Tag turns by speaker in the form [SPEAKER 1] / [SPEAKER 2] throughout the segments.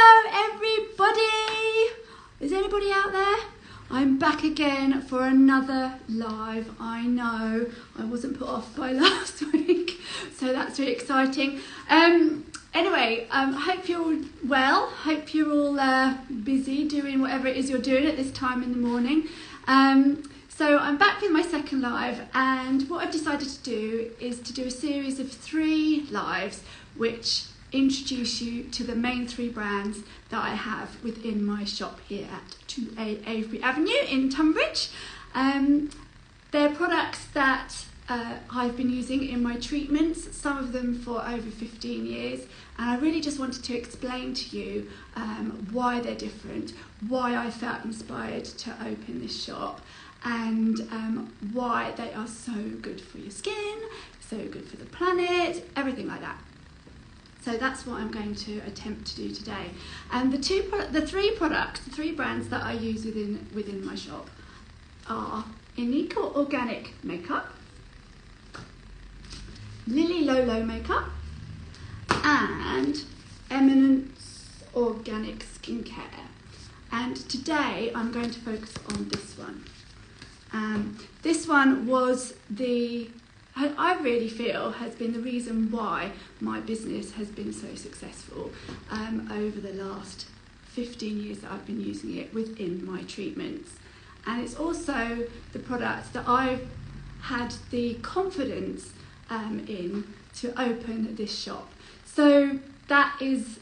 [SPEAKER 1] Hello everybody! Is anybody out there? I'm back again for another live. I know I wasn't put off by last week, so that's really exciting. Anyway, hope you're all well. Hope you're all busy doing whatever it is you're doing at this time in the morning. So I'm back with my second live, and what I've decided to do is to do a series of 3 lives which introduce you to the main 3 brands that I have within my shop here at 2A Avebury Avenue in Tonbridge. They're products that I've been using in my treatments, some of them for over 15 years, and I really just wanted to explain to you why they're different, why I felt inspired to open this shop, and why they are so good for your skin, so good for the planet, everything like that. So that's what I'm going to attempt to do today. And the 3 brands that I use within my shop are Éminence Organic Makeup, Lily Lolo Makeup, and Éminence Organic Skin Care. And today I'm going to focus on this one. This one was I really feel has been the reason why my business has been so successful over the last 15 years that I've been using it within my treatments. And it's also the product that I've had the confidence in to open this shop. So that is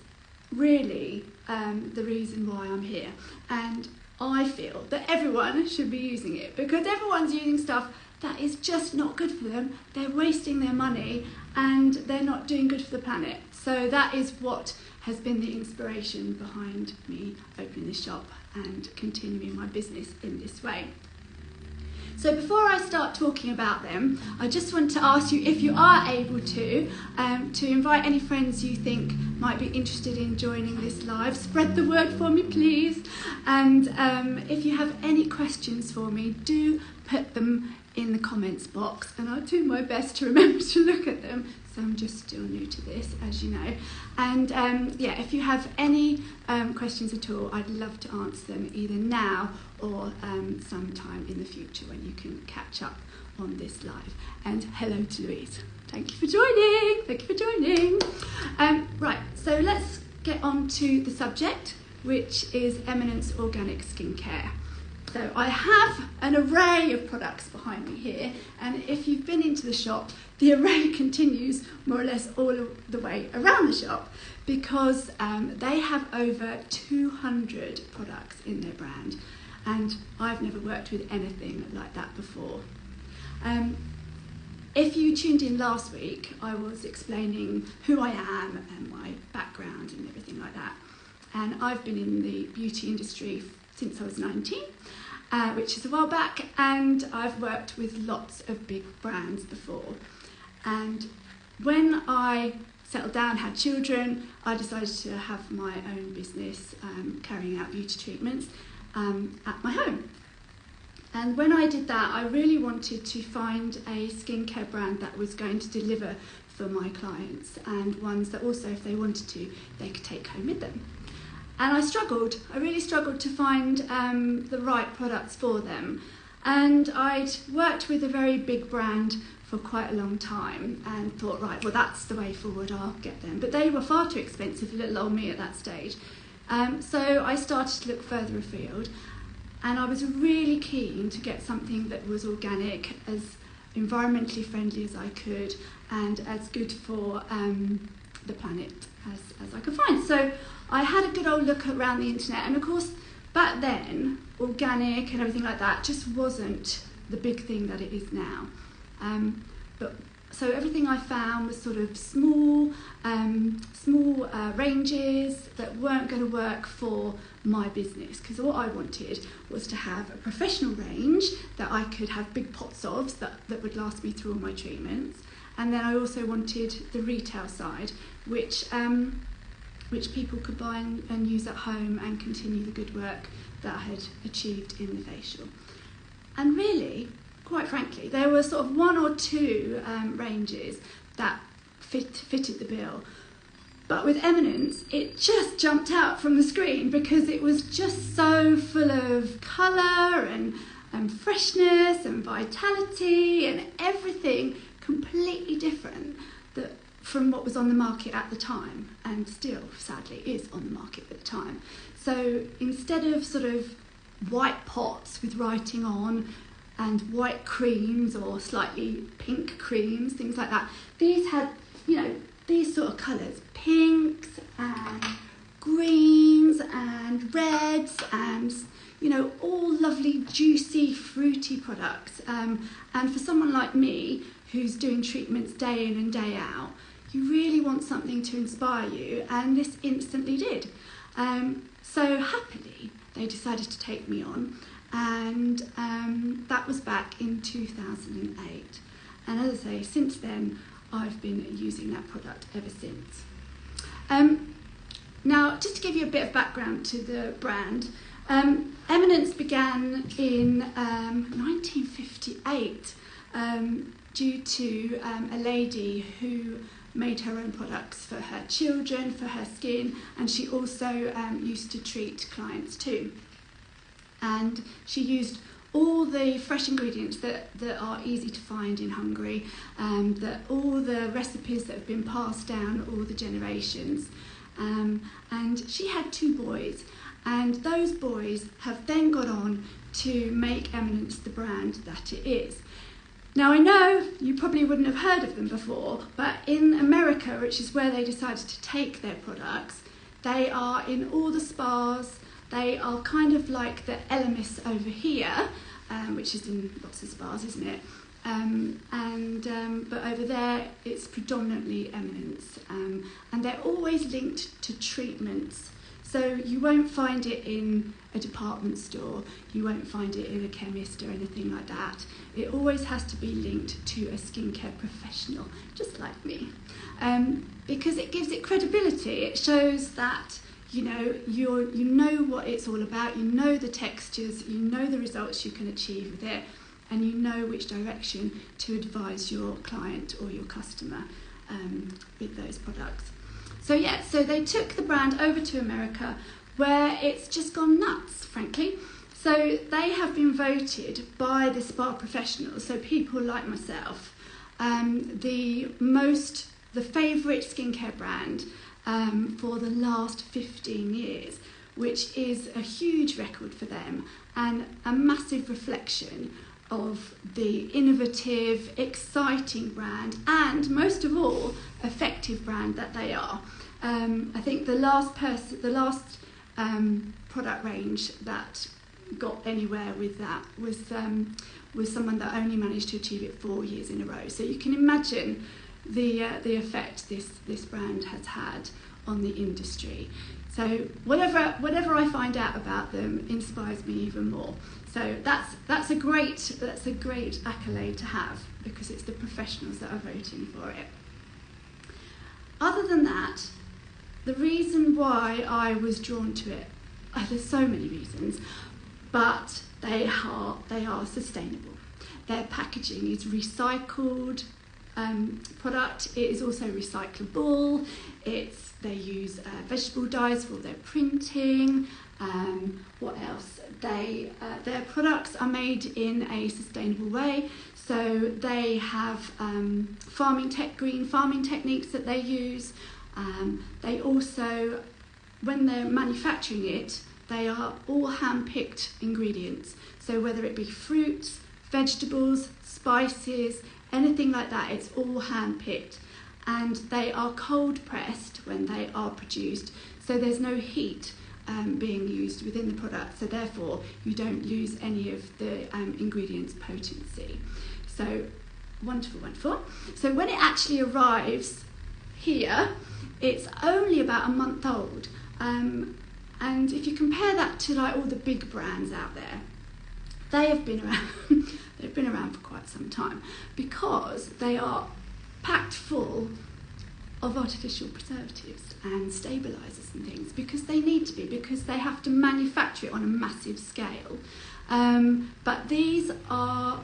[SPEAKER 1] really the reason why I'm here. And I feel that everyone should be using it, because everyone's using stuff that is just not good for them. They're wasting their money and they're not doing good for the planet. So that is what has been the inspiration behind me opening this shop and continuing my business in this way. So before I start talking about them, I just want to ask you, if you are able to invite any friends you think might be interested in joining this live. Spread the word for me, please. And if you have any questions for me, do put them in the comments box, and I'll do my best to remember to look at them. So I'm just still new to this, as you know. And yeah, if you have any questions at all, I'd love to answer them either now or sometime in the future when you can catch up on this live. And hello to Louise. Thank you for joining. Thank you for joining. Right, so let's get on to the subject, which is Éminence Organic Skin Care. So I have an array of products behind me here, and if you've been into the shop, the array continues more or less all the way around the shop, because they have over 200 products in their brand, and I've never worked with anything like that before. If you tuned in last week, I was explaining who I am and my background and everything like that, and I've been in the beauty industry since I was 19. Which is a while back, and I've worked with lots of big brands before. And when I settled down, had children, I decided to have my own business carrying out beauty treatments at my home. And when I did that, I really wanted to find a skincare brand that was going to deliver for my clients, and ones that also, if they wanted to, they could take home with them. And I really struggled to find the right products for them. And I'd worked with a very big brand for quite a long time and thought, right, well, that's the way forward, I'll get them. But they were far too expensive for little old me at that stage. So I started to look further afield, and I was really keen to get something that was organic, as environmentally friendly as I could, and as good for the planet as I could find. So I had a good old look around the internet, and of course back then organic and everything like that just wasn't the big thing that it is now. So everything I found was sort of small ranges that weren't going to work for my business, because what I wanted was to have a professional range that I could have big pots of that would last me through all my treatments. And then I also wanted the retail side, which people could buy and use at home and continue the good work that I had achieved in the facial. And really, quite frankly, there were sort of 1 or 2 ranges that fitted the bill. But with Éminence, it just jumped out from the screen because it was just so full of colour and freshness and vitality and everything completely different from what was on the market at the time, and still, sadly, is on the market at the time. So instead of sort of white pots with writing on and white creams or slightly pink creams, things like that, these had, these sort of colours, pinks and greens and reds and, all lovely, juicy, fruity products. And for someone like me, who's doing treatments day in and day out, you really want something to inspire you, and this instantly did. So happily, they decided to take me on, and that was back in 2008. And as I say, since then, I've been using that product ever since. Now, just to give you a bit of background to the brand, Éminence began in 1958 due to a lady who made her own products for her children, for her skin, and she also used to treat clients too. And she used all the fresh ingredients that are easy to find in Hungary, all the recipes that have been passed down all the generations. And she had 2 boys, and those boys have then gone on to make Éminence the brand that it is. Now, I know you probably wouldn't have heard of them before, but in America, which is where they decided to take their products, they are in all the spas. They are kind of like the Elemis over here, which is in lots of spas, isn't it? But over there, it's predominantly Éminence, and they're always linked to treatments. So you won't find it in a department store, you won't find it in a chemist or anything like that. It always has to be linked to a skincare professional, just like me, because it gives it credibility. It shows that you know what it's all about, you know the textures, you know the results you can achieve with it, and you know which direction to advise your client or your customer with those products. So they took the brand over to America, where it's just gone nuts, frankly. So they have been voted by the spa professionals, so people like myself, the favourite skincare brand for the last 15 years, which is a huge record for them and a massive reflection of the innovative, exciting brand, and most of all, effective brand that they are. I think the last product range that got anywhere with that was someone that only managed to achieve it 4 years in a row. So you can imagine the effect this brand has had on the industry. So whatever I find out about them inspires me even more. So that's a great accolade to have, because it's the professionals that are voting for it. Other than that, the reason why I was drawn to it, there's so many reasons, but they are sustainable. Their packaging is recycled product. It is also recyclable. They use vegetable dyes for their printing. What else? Their products are made in a sustainable way. So they have green farming techniques that they use. They also, when they're manufacturing it, they are all hand-picked ingredients. So whether it be fruits, vegetables, spices, anything like that, it's all hand-picked. And they are cold-pressed when they are produced, so there's no heat being used within the product, so therefore you don't lose any of the ingredients' potency. So wonderful, wonderful. So when it actually arrives here, it's only about a month old. And if you compare that to like all the big brands out there, they have been around. They've been around for quite some time, because they are packed full of artificial preservatives and stabilisers and things, because they need to be, because they have to manufacture it on a massive scale. But these are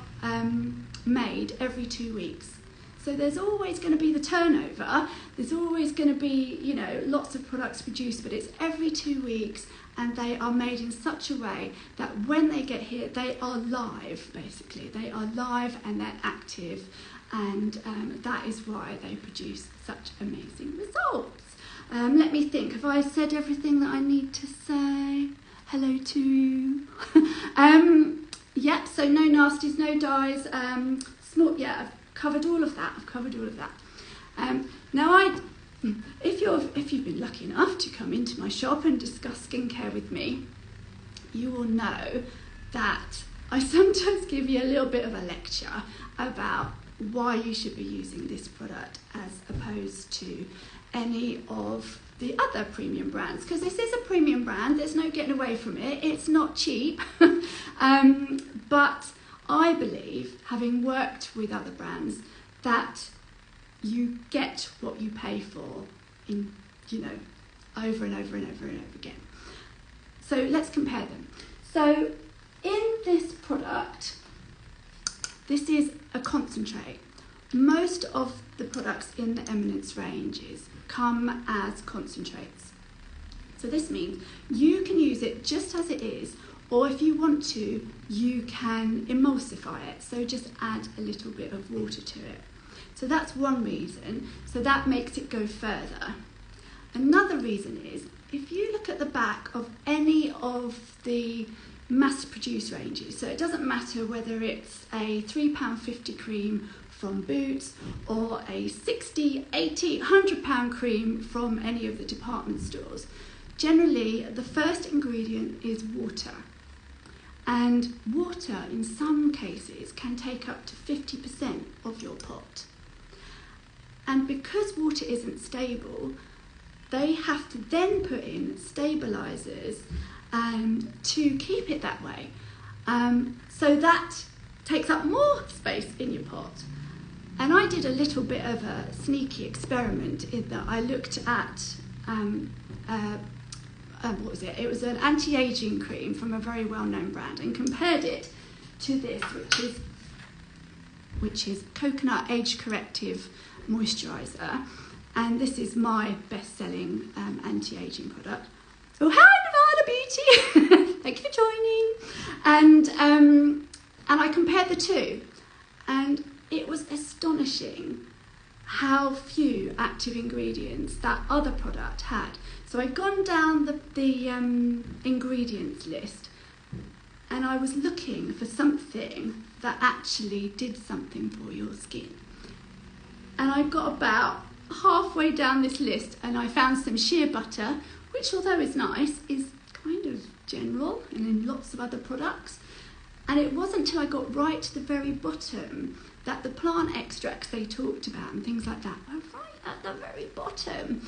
[SPEAKER 1] made every 2 weeks. So there's always going to be the turnover, there's always going to be, you know, lots of products produced, but it's every 2 weeks, and they are made in such a way that when they get here, they are live, basically. They are live and they're active, and that is why they produce such amazing results. Let me think, have I said everything that I need to say? Hello to... Yep, so no nasties, no dyes, I've covered all of that. Now, if you've been lucky enough to come into my shop and discuss skincare with me, you will know that I sometimes give you a little bit of a lecture about why you should be using this product as opposed to any of the other premium brands, because this is a premium brand, there's no getting away from it, it's not cheap. But I believe, having worked with other brands, that you get what you pay for in, you know, over and over and over and over again. So let's compare them. So in this product, this is a concentrate. Most of the products in the Éminence ranges come as concentrates. So this means you can use it just as it is, or if you want to, you can emulsify it. So just add a little bit of water to it. So that's one reason. So that makes it go further. Another reason is, if you look at the back of any of the mass-produced ranges, so it doesn't matter whether it's a £3.50 cream from Boots or a £60, £80, £100 cream from any of the department stores, generally the first ingredient is water. And water, in some cases, can take up to 50% of your pot. And because water isn't stable, they have to then put in stabilisers to keep it that way. So that takes up more space in your pot. And I did a little bit of a sneaky experiment in that I looked at what was it? It was an anti-aging cream from a very well-known brand, and compared it to this, which is coconut age corrective moisturiser, and this is my best-selling anti-aging product. Oh, hi Nevada Beauty! Thank you for joining. And I compared the two, and it was astonishing how few active ingredients that other product had. So I'd gone down the ingredients list, and I was looking for something that actually did something for your skin. And I got about halfway down this list and I found some shea butter, which, although is nice, is kind of general and in lots of other products. And it wasn't until I got right to the very bottom that the plant extracts they talked about and things like that were right at the very bottom,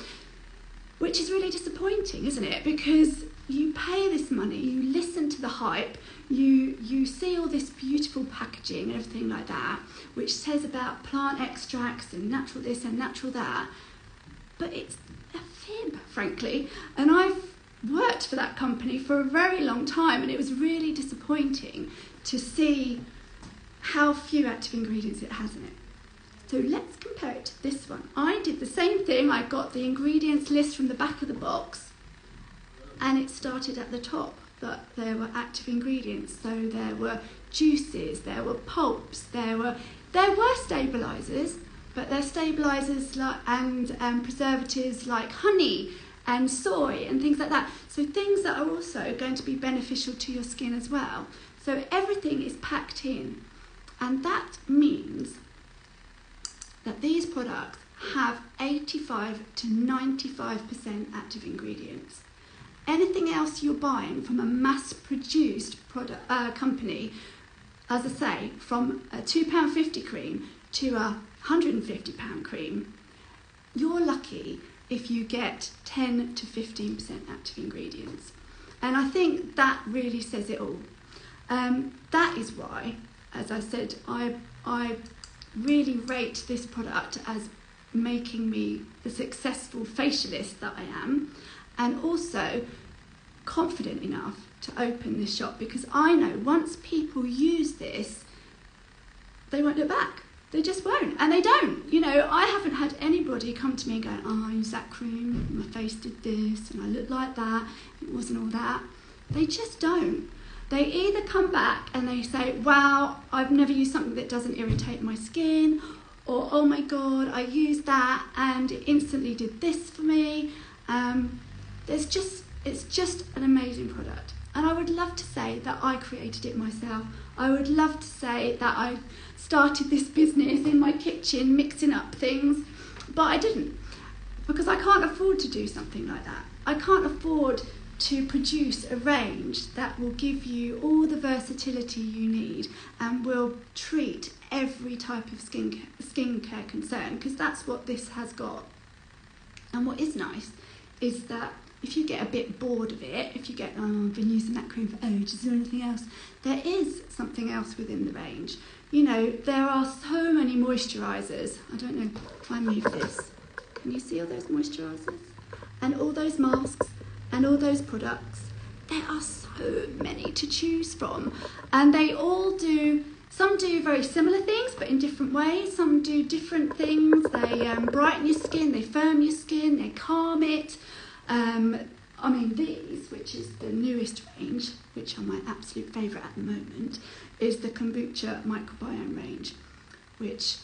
[SPEAKER 1] which is really disappointing, isn't it? Because you pay this money, you listen to the hype, you see all this beautiful packaging and everything like that, which says about plant extracts and natural this and natural that, but it's a fib, frankly. And I've worked for that company for a very long time, and it was really disappointing to see how few active ingredients it has in it. So let's compare it to this one. I did the same thing. I got the ingredients list from the back of the box, and it started at the top that there were active ingredients. So there were juices, there were pulps, there were stabilisers, but they're stabilisers and preservatives like honey and soy and things like that. So things that are also going to be beneficial to your skin as well. So everything is packed in, and that means that these products have 85 to 95% active ingredients. Anything else you're buying from a mass-produced product company, as I say, from a £2.50 cream to a £150 cream, you're lucky if you get 10 to 15% active ingredients. And I think that really says it all. That is why, as I said, I really rate this product as making me the successful facialist that I am, and also confident enough to open this shop, because I know once people use this, they won't look back. They just won't, and they don't. You know, I haven't had anybody come to me and go, oh, I used that cream, my face did this, and I looked like that, it wasn't all that. They just don't. They either come back and they say, wow, I've never used something that doesn't irritate my skin, or oh my God, I used that and it instantly did this for me. It's just an amazing product. And I would love to say that I created it myself. I would love to say that I started this business in my kitchen mixing up things, but I didn't, because I can't afford to do something like that. I can't afford to produce a range that will give you all the versatility you need and will treat every type of skincare concern, because that's what this has got. And what is nice is that if you get a bit bored of it, if you get, oh, I've been using that cream for ages, is there anything else? There is something else within the range. You know, there are so many moisturisers. I don't know, try and move this. Can you see all those moisturisers? And all those masks and all those products. There are so many to choose from. And they all do, some do very similar things, but in different ways. Some do different things. They brighten your skin, they firm your skin, they calm it. I mean, these, which is the newest range, which are my absolute favourite at the moment, is the Kombucha Microbiome range, which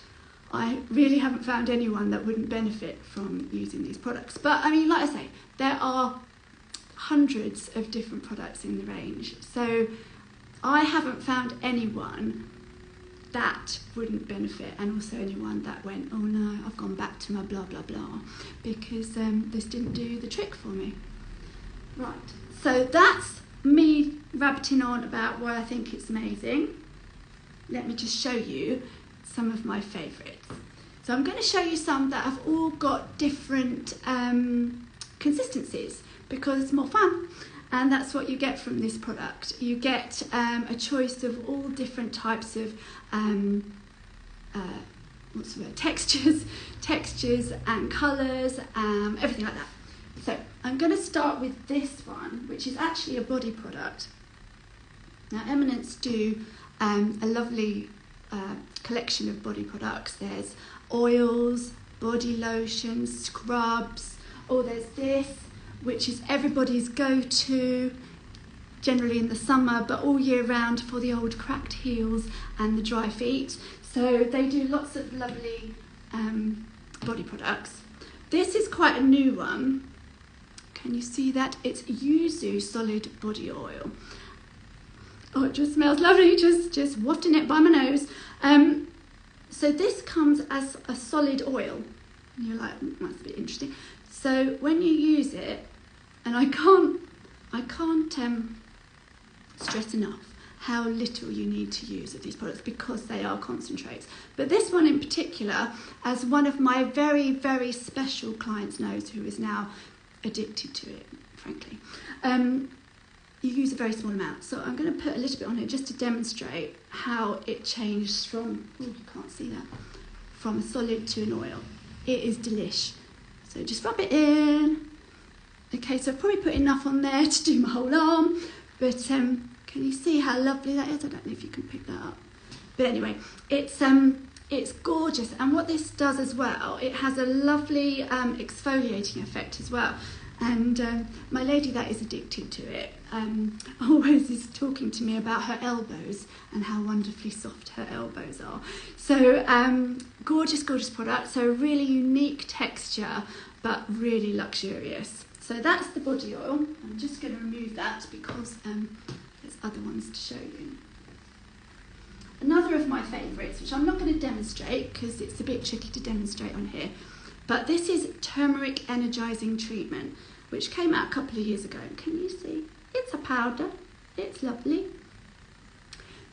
[SPEAKER 1] I really haven't found anyone that wouldn't benefit from using these products. But I mean, like I say, there are hundreds of different products in the range. So I haven't found anyone that wouldn't benefit, and also anyone that went, oh no, I've gone back to my blah blah blah because this didn't do the trick for me. Right, so that's me rabbiting on about why I think it's amazing. Let me just show you some of my favourites. So I'm going to show you some that have all got different consistencies, because it's more fun. And that's what you get from this product. You get a choice of all different types of textures and colours, everything like that. So I'm going to start with this one, which is actually a body product. Now, Éminence do a lovely collection of body products. There's oils, body lotions, scrubs. Oh, there's this, which is everybody's go-to, generally in the summer, but all year round for the old cracked heels and the dry feet. So they do lots of lovely body products. This is quite a new one. Can you see that? It's Yuzu Solid Body Oil. Oh, it just smells lovely, just wafting it by my nose. So this comes as a solid oil. And you're like, that's a bit interesting. So when you use it, and I can't stress enough how little you need to use of these products, because they are concentrates. But this one in particular, as one of my very, very special clients knows, who is now addicted to it, frankly, you use a very small amount. So I'm going to put a little bit on it just to demonstrate how it changed from, oh, you can't see that, from a solid to an oil. It is delish. So just rub it in. Okay, so I've probably put enough on there to do my whole arm, but can you see how lovely that is? I don't know if you can pick that up. But anyway, it's gorgeous. And what this does as well, it has a lovely exfoliating effect as well. And my lady that is addicted to it always is talking to me about her elbows and how wonderfully soft her elbows are. So gorgeous, gorgeous product. So really unique texture, but really luxurious. So that's the body oil. I'm just going to remove that because there's other ones to show you. Another of my favourites, which I'm not going to demonstrate because it's a bit tricky to demonstrate on here, but this is Turmeric Energising Treatment, which came out a couple of years ago. Can you see? It's a powder. It's lovely.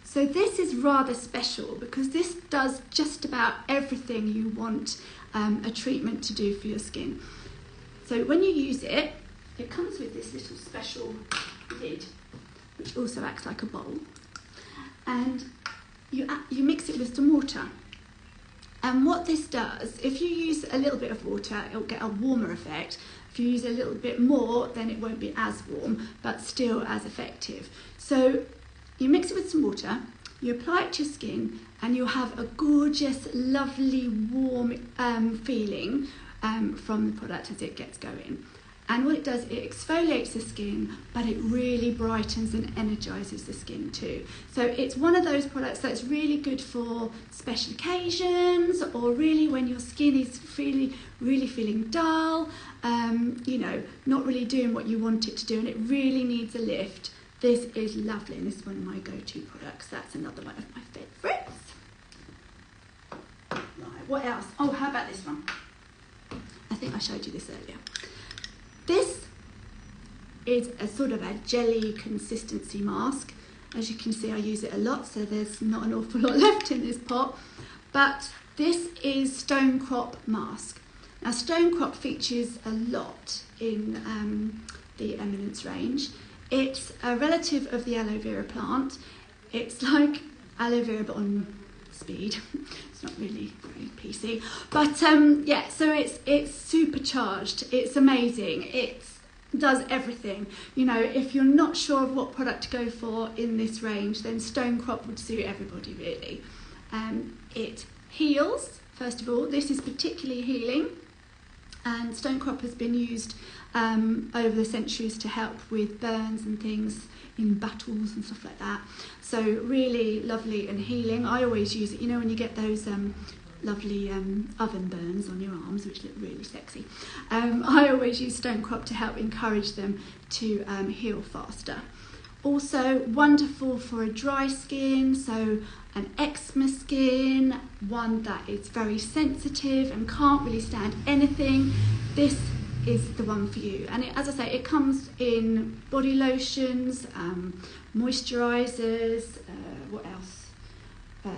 [SPEAKER 1] So this is rather special because this does just about everything you want a treatment to do for your skin. So when you use it, it comes with this little special lid, which also acts like a bowl. And you mix it with some water. And what this does, if you use a little bit of water, it'll get a warmer effect. If you use a little bit more, then it won't be as warm, but still as effective. So you mix it with some water, You apply it to your skin and you'll have a gorgeous, lovely, warm feeling from the product as it gets going. And what it does, it exfoliates the skin, but it really brightens and energises the skin too. So it's one of those products that's really good for special occasions, or really when your skin is really feeling dull, not really doing what you want it to do, and it really needs a lift. This is lovely, and this is one of my go-to products. That's another one of my favourites. Right, what else? Oh, how about this one? I think I showed you this earlier. This is a sort of a jelly consistency mask. As you can see, I use it a lot, so there's not an awful lot left in this pot. But this is Stone Crop mask. Now, Stone Crop features a lot in the Éminence range. It's a relative of the aloe vera plant. It's like aloe vera but on speed. It's not really very PC, but so it's supercharged. It's amazing. It does everything. If you're not sure of what product to go for in this range, then Stone Crop would suit everybody really. It heals. First of all, this is particularly healing, and Stone Crop has been used over the centuries to help with burns and things in battles and stuff like that. So really lovely and healing. I always use it, when you get those lovely oven burns on your arms, which look really sexy. I always use Stone Crop to help encourage them to heal faster. Also wonderful for a dry skin, so an eczema skin, one that is very sensitive and can't really stand anything. This is the one for you. And as I say, it comes in body lotions, moisturisers, what else?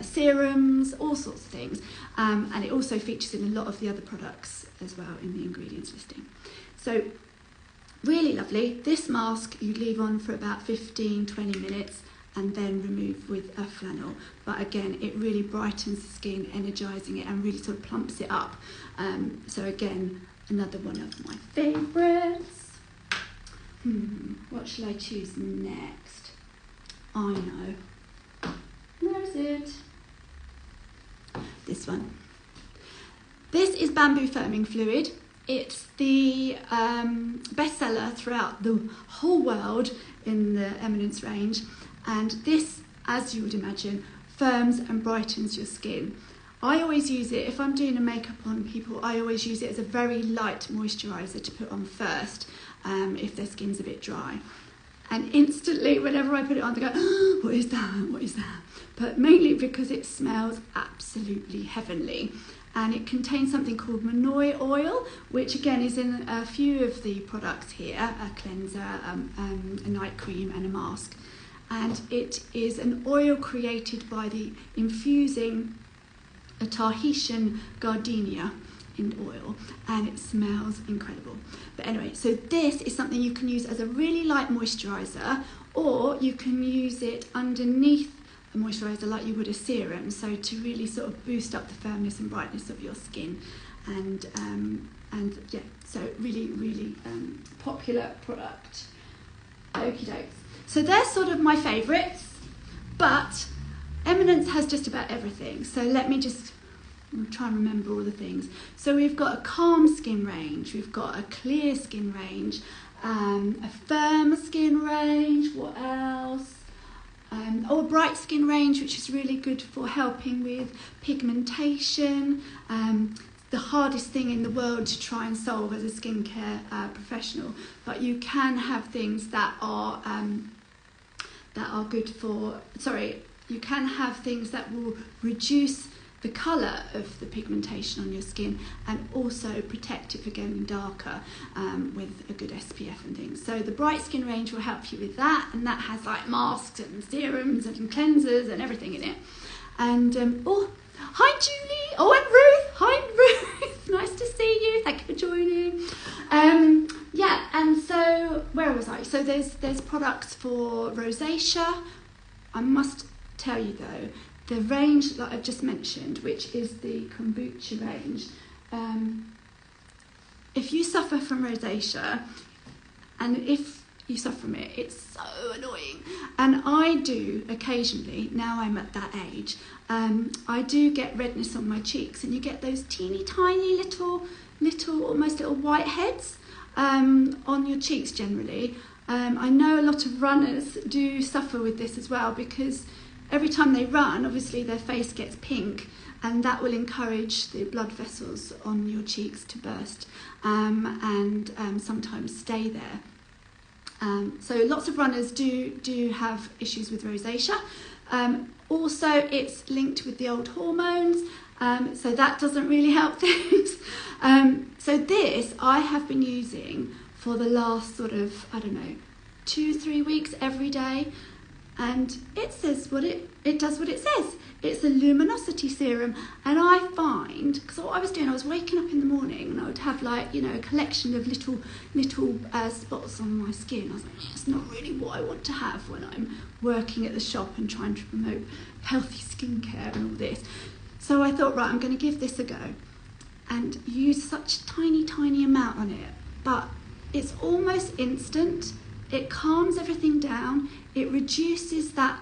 [SPEAKER 1] Serums, all sorts of things. And it also features in a lot of the other products as well in the ingredients listing. So really lovely. This mask you leave on for about 15-20 minutes and then remove with a flannel. But again, it really brightens the skin, energising it, and really sort of plumps it up. So again, another one of my favourites. What shall I choose next? I know. Where is it? This one. This is Bamboo Firming Fluid. It's the bestseller throughout the whole world in the Éminence range. And this, as you would imagine, firms and brightens your skin. I always use it, if I'm doing a makeup on people, I always use it as a very light moisturiser to put on first, if their skin's a bit dry. And instantly, whenever I put it on, they go, oh, what is that? What is that? But mainly because it smells absolutely heavenly. And it contains something called Monoi oil, which again is in a few of the products here, a cleanser, a night cream and a mask. And it is an oil created by infusing a Tahitian gardenia in oil, and it smells incredible. But anyway, so this is something you can use as a really light moisturiser, or you can use it underneath a moisturiser like you would a serum, so to really sort of boost up the firmness and brightness of your skin. And yeah, so really popular product. Okie dokes. So they're sort of my favourites, but Éminence has just about everything. So let me just try and remember all the things. So we've got a calm skin range, we've got a clear skin range, a firm skin range, what else? A bright skin range, which is really good for helping with pigmentation. The hardest thing in the world to try and solve as a skincare professional, but you can have things that are good for, you can have things that will reduce the colour of the pigmentation on your skin and also protect it from getting darker with a good SPF and things. So the bright skin range will help you with that, and that has like masks and serums and cleansers and everything in it. And hi Julie, and Ruth, hi Ruth, nice to see you, thank you for joining. Yeah, and so where was I? So there's products for rosacea. I must tell you though, the range that I've just mentioned, which is the kombucha range, if you suffer from rosacea, and if you suffer from it. It's so annoying. And I do occasionally, now I'm at that age, I do get redness on my cheeks, and you get those teeny tiny little almost little whiteheads on your cheeks generally. I know a lot of runners do suffer with this as well, because every time they run, obviously their face gets pink, and that will encourage the blood vessels on your cheeks to burst and sometimes stay there. So lots of runners do have issues with rosacea. Also, it's linked with the old hormones, so that doesn't really help things. So this I have been using for the last sort of, 2-3 weeks every day, and it says it does what it says. It's a luminosity serum, and I find, because what I was doing, I was waking up in the morning and I would have a collection of little spots on my skin. I was like, it's not really what I want to have when I'm working at the shop and trying to promote healthy skincare and all this. So I thought, right, I'm going to give this a go and use such tiny amount on it, but it's almost instant. It calms everything down. It reduces that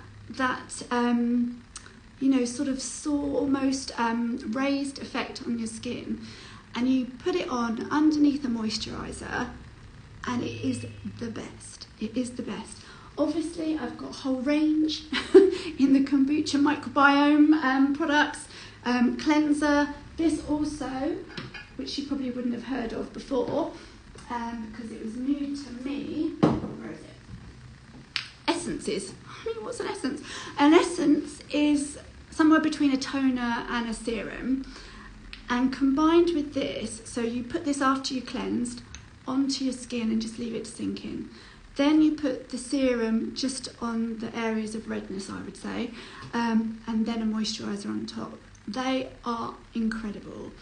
[SPEAKER 1] sort of sore, almost raised effect on your skin, and you put it on underneath a moisturiser, and it is the best. It is the best. Obviously, I've got a whole range in the kombucha microbiome products, cleanser. This also, which you probably wouldn't have heard of before, because it was new to me. Where is it? Essences. What's an essence? An essence is somewhere between a toner and a serum, and combined with this, so you put this after you cleansed onto your skin and just leave it to sink in. Then you put the serum just on the areas of redness, I would say, and then a moisturiser on top. They are incredible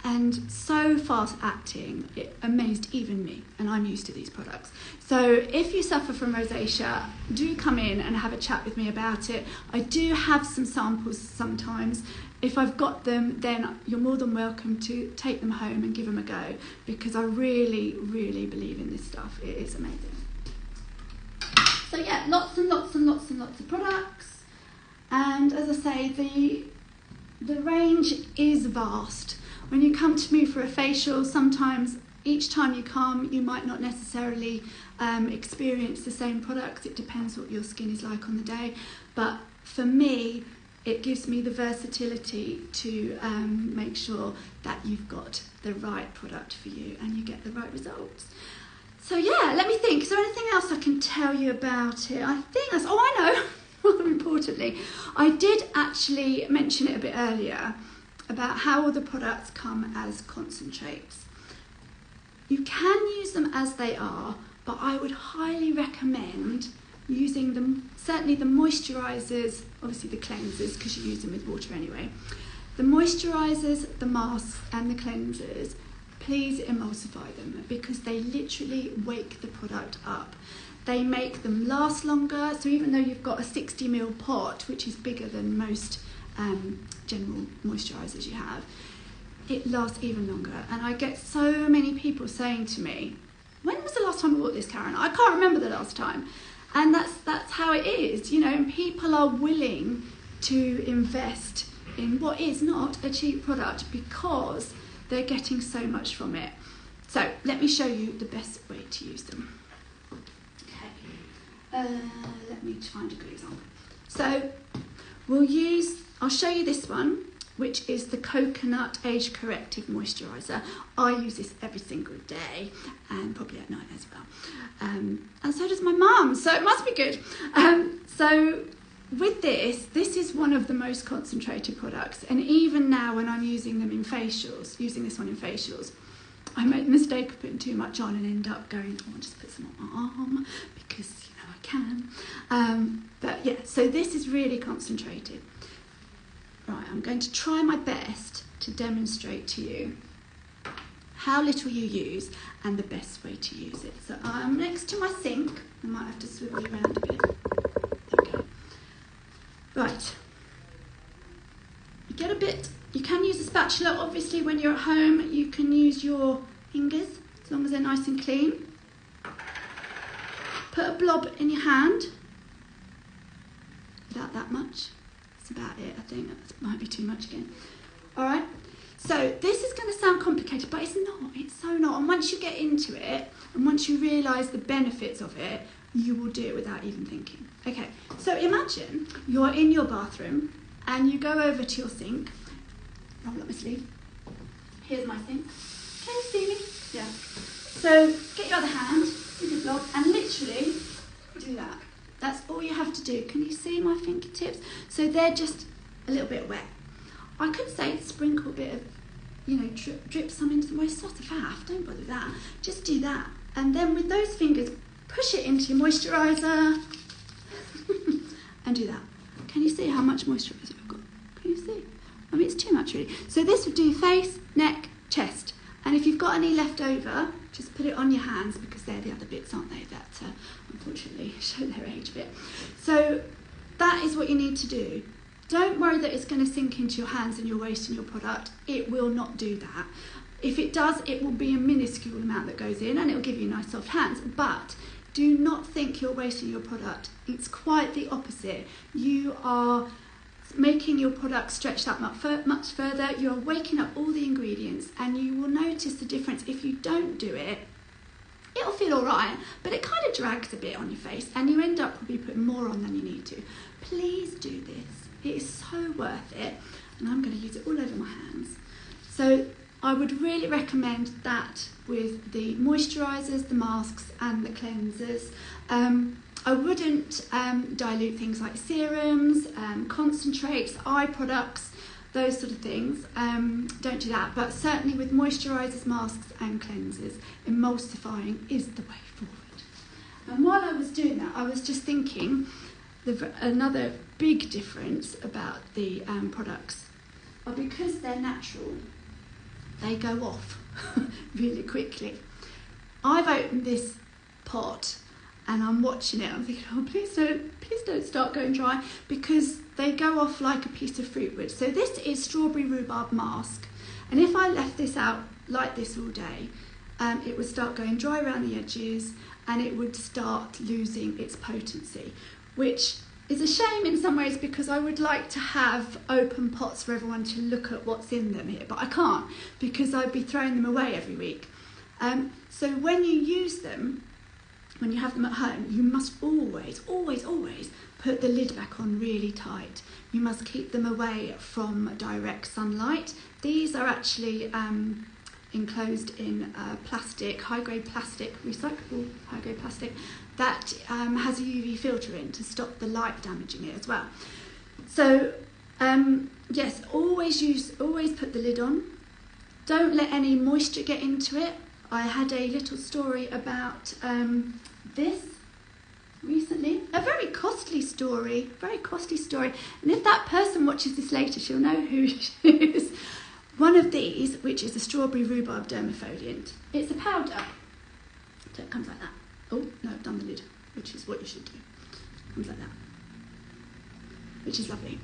[SPEAKER 1] and so fast acting. It amazed even me, and I'm used to these products. So if you suffer from rosacea, do come in and have a chat with me about it. I do have some samples sometimes. If I've got them, then you're more than welcome to take them home and give them a go, because I really believe in this stuff. It is amazing. So yeah, lots and lots of products, and as I say, the range is vast. When you come to me for a facial, sometimes each time you come, you might not necessarily experience the same products. It depends what your skin is like on the day. But for me, it gives me the versatility to make sure that you've got the right product for you and you get the right results. So yeah, let me think. Is there anything else I can tell you about it? I think that's, I know, rather importantly, I did actually mention it a bit earlier about how all the products come as concentrates. You can use them as they are, but I would highly recommend using them, certainly the moisturisers, obviously the cleansers, because you use them with water anyway. The moisturisers, the masks and the cleansers, please emulsify them, because they literally wake the product up. They make them last longer, so even though you've got a 60ml pot, which is bigger than most general moisturisers you have, it lasts even longer. And I get so many people saying to me, when was the last time I bought this, Karen? I can't remember the last time. And that's how it is, and people are willing to invest in what is not a cheap product because they're getting so much from it. So let me show you the best way to use them. Okay, let me find a good example. So I'll show you this one, which is the Coconut Age Corrective Moisturiser. I use this every single day, and probably at night as well. And so does my mum, so it must be good. So with this is one of the most concentrated products, and even now when I'm using them in facials, I make the mistake of putting too much on and end up going, I'll just put some on my arm, because I can. But yeah, so this is really concentrated. Right, I'm going to try my best to demonstrate to you how little you use and the best way to use it. So I'm next to my sink. I might have to swivel you around a bit. There we go. Right. You can use a spatula. Obviously, when you're at home, you can use your fingers, as long as they're nice and clean. put a blob in your hand, about that much. That's about it, I think. That might be too much again. All right. So this is going to sound complicated, but it's not. It's so not. And once you get into it, and once you realise the benefits of it, you will do it without even thinking. Okay, so imagine you're in your bathroom and you go over to your sink. Roll up my sleeve. Here's my sink. Can you see me? Yeah. So get your other hand with your blob and literally do that. That's all you have to do. Can you see my fingertips? So they're just a little bit wet. I could say sprinkle a bit of, drip some into the moist sauce. Don't bother with that. Just do that. And then with those fingers, push it into your moisturiser and do that. Can you see how much moisturiser I've got? Can you see? I mean, it's too much really. So this would do face, neck, chest. And if you've got any left over, just put it on your hands because they're the other bits, aren't they, that unfortunately show their age a bit. So that is what you need to do. Don't worry that it's going to sink into your hands and you're wasting your product. It will not do that. If it does, it will be a minuscule amount that goes in and it will give you nice soft hands. But do not think you're wasting your product. It's quite the opposite. You are making your product stretch that much further. You're waking up all the ingredients and you will notice the difference. If you don't do it, it'll feel all right, but it kind of drags a bit on your face and you end up probably putting more on than you need to. Please do this. It is so worth it. And I'm going to use it all over my hands. So I would really recommend that with the moisturisers, the masks and the cleansers. I wouldn't dilute things like serums, concentrates, eye products, those sort of things. Don't do that, but certainly with moisturisers, masks and cleansers, emulsifying is the way forward. And while I was doing that, I was just thinking another big difference about the products are because they're natural, they go off really quickly. I've opened this pot and I'm watching it, I'm thinking, oh, please don't start going dry, because they go off like a piece of fruit would. So this is strawberry rhubarb mask, and if I left this out like this all day, it would start going dry around the edges and it would start losing its potency, which is a shame in some ways because I would like to have open pots for everyone to look at what's in them here, but I can't because I'd be throwing them away every week. So when you use them, when you have them at home, you must always put the lid back on really tight. You must keep them away from direct sunlight. These are actually enclosed in plastic, high-grade plastic, recyclable high-grade plastic, that has a UV filter in to stop the light damaging it as well. So yes, always put the lid on. Don't let any moisture get into it. I had a little story about this recently, a very costly story, and if that person watches this later, she'll know who it is. One of these, which is a strawberry rhubarb dermafoliant, it's a powder, so it comes like that. Oh, no, I've done the lid, which is what you should do. It comes like that, which is lovely.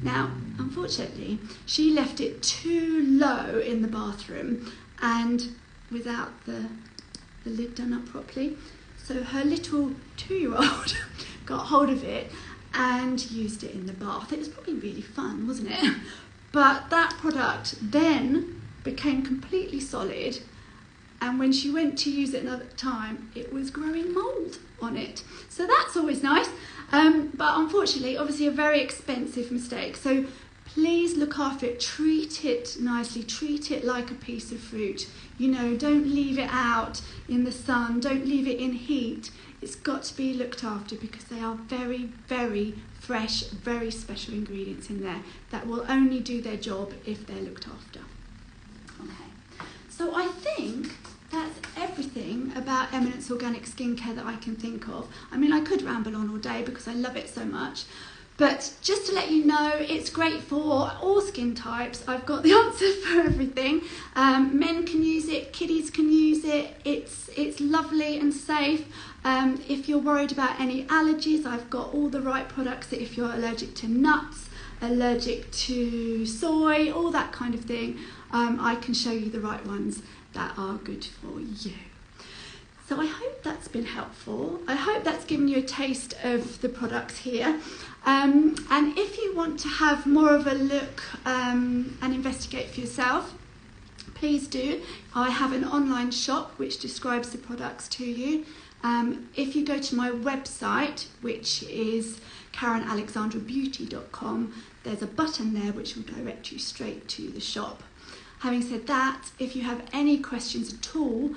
[SPEAKER 1] Now, unfortunately, she left it too low in the bathroom and without the lid done up properly. So her little 2-year-old got hold of it and used it in the bath. It was probably really fun, wasn't it? But that product then became completely solid, and when she went to use it another time, it was growing mould on it. So that's always nice, but unfortunately, obviously a very expensive mistake. So please look after it, treat it nicely, treat it like a piece of fruit. Don't leave it out in the sun, don't leave it in heat. It's got to be looked after because they are very, very fresh, very special ingredients in there that will only do their job if they're looked after. Okay, so I think that's everything about Éminence Organic Skin Care that I can think of. I mean, I could ramble on all day because I love it so much. But just to let you know, it's great for all skin types. I've got the answer for everything. Men can use it, kiddies can use it. It's lovely and safe. If you're worried about any allergies, I've got all the right products that if you're allergic to nuts, allergic to soy, all that kind of thing, I can show you the right ones that are good for you. So I hope that's been helpful. I hope that's given you a taste of the products here. And if you want to have more of a look and investigate for yourself, please do. I have an online shop which describes the products to you. If you go to my website, which is KarenAlexandraBeauty.com, there's a button there which will direct you straight to the shop. Having said that, if you have any questions at all,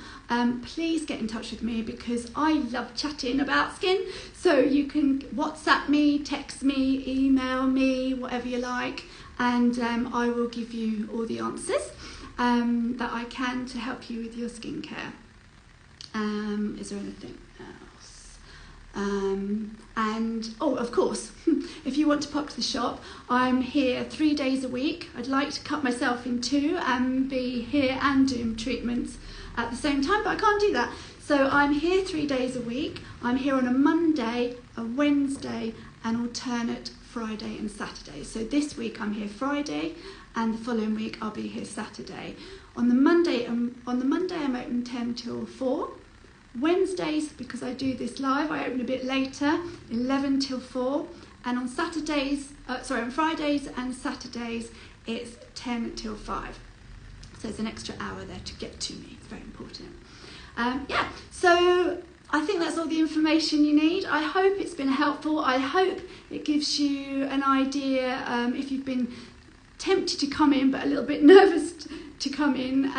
[SPEAKER 1] please get in touch with me because I love chatting about skin. So you can WhatsApp me, text me, email me, whatever you like, and I will give you all the answers that I can to help you with your skincare. Is there anything else? And of course, if you want to pop to the shop, I'm here 3 days a week. I'd like to cut myself in two and be here and doing treatments at the same time, but I can't do that. So I'm here 3 days a week. I'm here on a Monday, a Wednesday, an alternate Friday and Saturday. So this week I'm here Friday, and the following week I'll be here Saturday. On the Monday I'm open 10 till 4. Wednesdays, because I do this live, I open a bit later, 11 till 4. And on on Fridays and Saturdays, it's 10 till 5. So there's an extra hour there to get to me. It's very important. So I think that's all the information you need. I hope it's been helpful. I hope it gives you an idea if you've been tempted to come in but a little bit nervous to come in.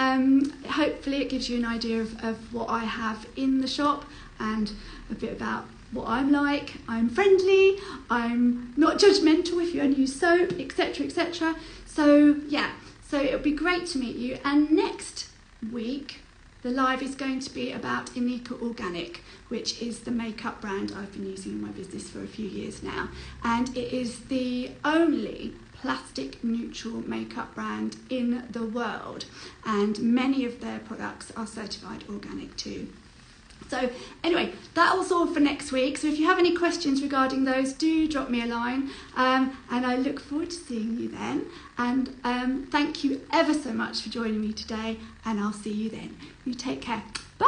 [SPEAKER 1] Hopefully it gives you an idea of what I have in the shop and a bit about what I'm like. I'm friendly, I'm not judgmental if you only use soap, etc, etc. So it would be great to meet you. And next week the live is going to be about Éminence Organic, which is the makeup brand I've been using in my business for a few years now, and it is the only plastic neutral makeup brand in the world, and many of their products are certified organic too. So anyway, that was all for next week. So if you have any questions regarding those, do drop me a line, and I look forward to seeing you then. And thank you ever so much for joining me today, and I'll see you then. You take care. Bye.